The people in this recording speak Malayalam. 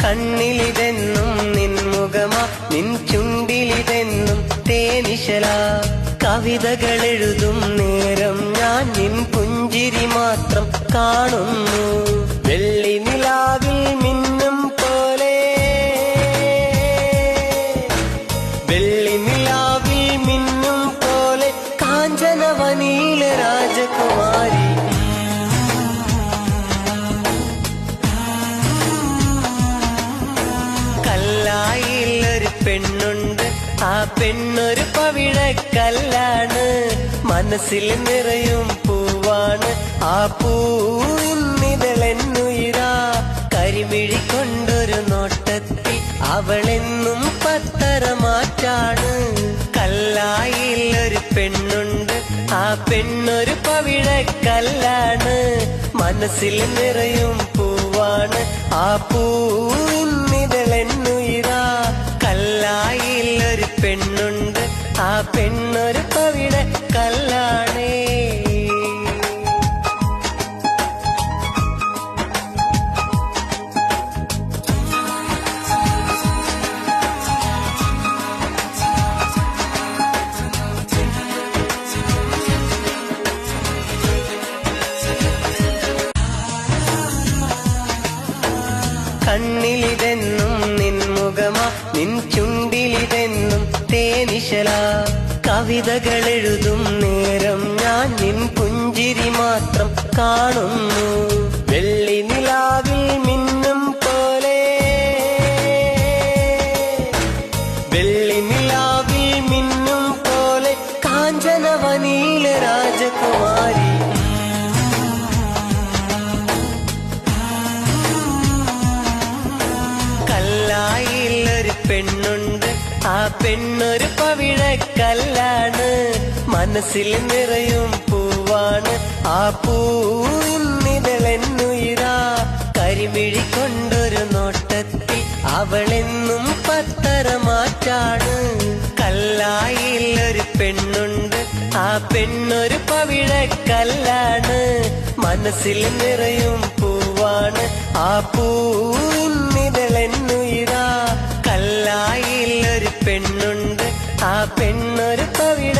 കണ്ണിലിതെന്നും നിൻമുഖമാ നിൻ ചുണ്ടിലിതെന്നും തേനിശല കവിതകൾ എഴുതും നേരം ഞാൻ നിൻ പുഞ്ചിരി മാത്രം കാണുന്നു വെള്ളി നിലാവിൽ മിന്നും പോലെ വെള്ളി നിലാവിൽ മിന്നും പോലെ കാഞ്ചനവനിയില രാജകുമാരി കല്ലായിലൊരു പെണ്ണുണ്ട് ആ പെണ്ണൊരു പവിഴക്കല്ലാണ് മനസ്സിൽ നിറയും പൂവാണ് ആ പൂവിന്നിതളെന്നുയിരാ കരിമിഴി കൊണ്ടൊരു നോട്ടത്തിൽ അവളെന്നും പത്തരമാറ്റാണ് കല്ലായിലൊരു പെണ്ണുണ്ട് ആ പെണ്ണൊരു പവിഴക്കല്ലാണ് മനസ്സിൽ നിറയും പൂവാണ് ആ പൂവിന്നിതളെന്നുയിരാ കല്ലായിലൊരു പെണ്ണുണ്ട് ആ പെണ്ണൊരു പവിഴക്കല്ലാണേ കണ്ണിലിതെന്നും നിൻമുഖമാ നിൻ ചുണ്ടിലിതെന്നും തേനിശല കവിതകൾ എഴുതും നേരം ഞാൻ നിൻ പുഞ്ചിരി മാത്രം കാണുന്നു വെള്ളി നിലാവിൽ മിന്നും പോലെ വെള്ളി നിലാവിൽ മിന്നും പോലെ കാഞ്ചനവനിയില രാജകുമാരി കല്ലായിലൊരു പെണ്ണുണ്ട് ആ പെണ്ണൊരു പവിഴക്കല്ലാണ് മനസ്സിൽ നിറയും പൂവാണ് ആ പൂവിന്നിതളെന്നുയിരാ കരിമിഴി കൊണ്ടൊരു നോട്ടത്തിൽ അവളെന്നും പത്തരമാറ്റാണ് കല്ലായിലൊരു പെണ്ണുണ്ട് ആ പെണ്ണൊരു പവിഴക്കല്ലാണ് മനസ്സിൽ നിറയും പൂവാണ് ആ പൂവിന്നിതളെന്നുയിരാ കല്ലായിലൊരു പെണ്ണുണ്ട് ആ പെണ്ണൊരു പവിഴ